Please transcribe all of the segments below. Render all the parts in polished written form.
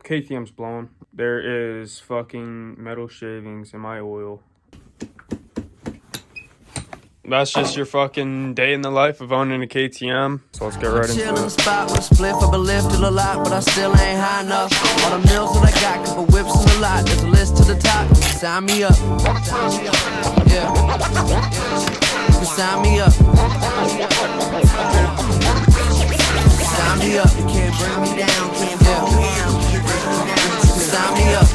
KTM's blowing. There is fucking metal shavings in my oil. That's just your fucking day in the life of owning a KTM. So let's get right into it. The spot with a spliff, I've been lifted a lot, but I still ain't high enough. All the meals that I got, couple whips in the lot. There's a list to the top. Sign me up. Yeah. Sign me up. Sign me up. You can't bring me down. Sign me up.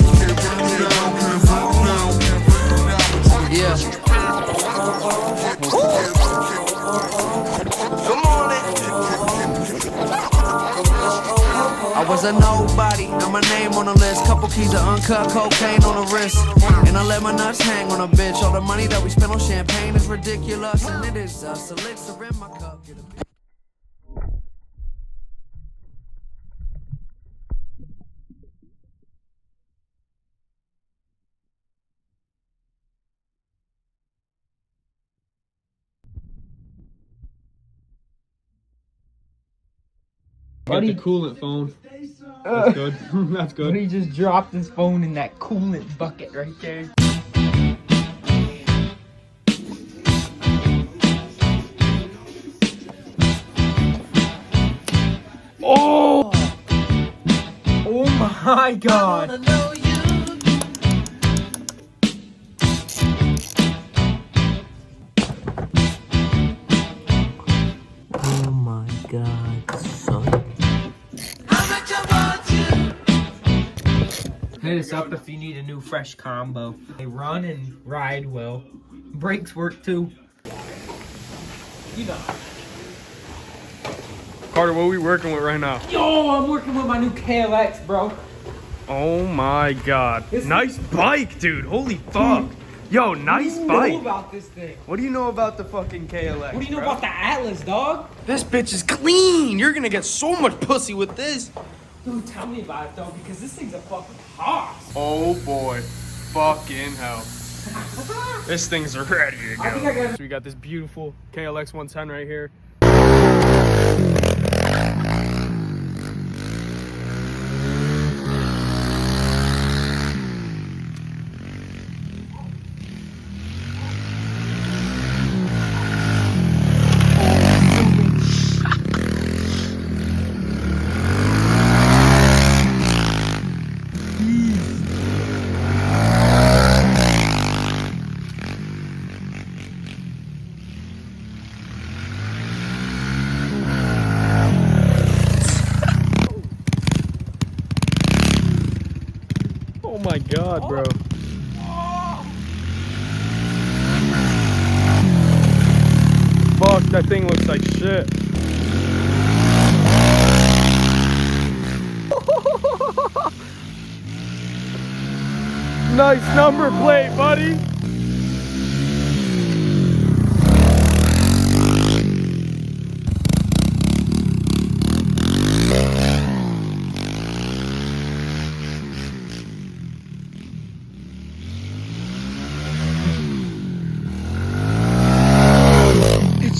Yeah. I was a nobody, now my name on the list. Couple keys of uncut cocaine on the wrist, and I let my nuts hang on a bitch. All the money that we spend on champagne is ridiculous, and it is us. Elixir in my cup. Got the coolant phone. That's good. That's good. But he just dropped his phone in that coolant bucket right there. Oh! Oh my God! Oh my God, son. Hit us up if you need a new fresh combo. They run and ride well. Brakes work too. You know. Carter, what are we working with right now? Yo, I'm working with my new KLX, bro. Oh my God. Nice bike, dude. Holy fuck. Yo, nice bike. What do you know about this thing? What do you know about the fucking KLX, What do you know bro? about the Atlas, dog? This bitch is clean. You're gonna get so much pussy with this. Dude, tell me about it, though, because this thing's a fucking hoss. Oh boy. Fucking hell. This thing's ready to go. So we got this beautiful KLX 110 right here. Oh my God, bro. Fuck, that thing looks like shit. Nice number plate, buddy.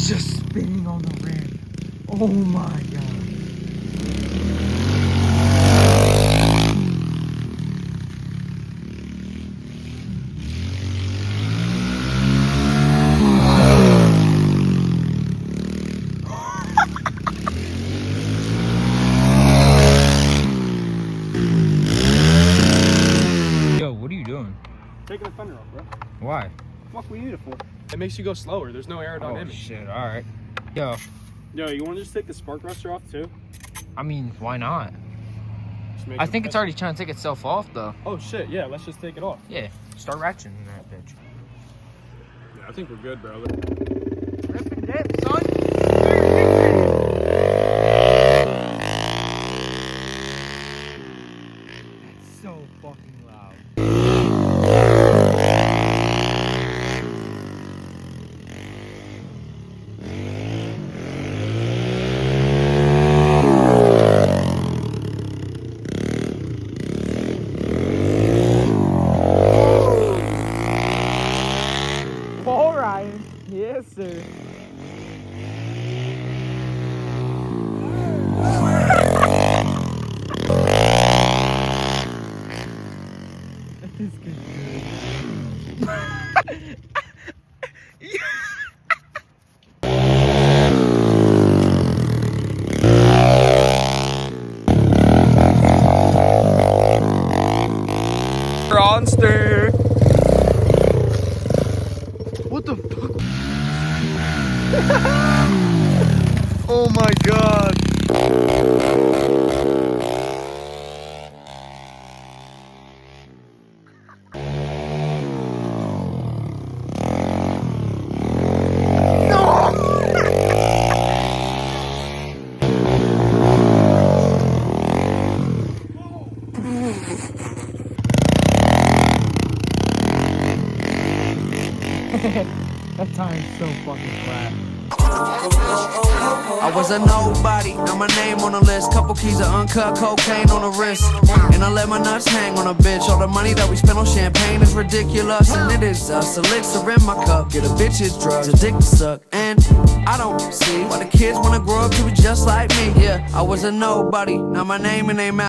Just spinning on the ramp. Oh my God. Yo, what are you doing? Taking the fender off, bro. Why? Fuck, we need it for. It makes you go slower. There's no aerodynamics. Oh shit, alright. Yo, You want to just take the spark ruster off too? I mean, why not? I think it's already trying to take itself off though. Oh shit, yeah, let's just take it off. Yeah, start ratcheting that bitch. Yeah, I think we're good, bro. Rip and dip, son. That's so fucking loud. Yes, sir. Monster. What the fuck? Oh my god. That time's so fucking flat. I was a nobody, now my name on the list. Couple keys of uncut cocaine on the wrist. And I let my nuts hang on a bitch. All the money that we spend on champagne is ridiculous. And it is us, elixir in my cup. Get a bitch's drugs, a dick to suck. And I don't see why the kids wanna grow up to be just like me. Yeah, I was a nobody, now my name and name out.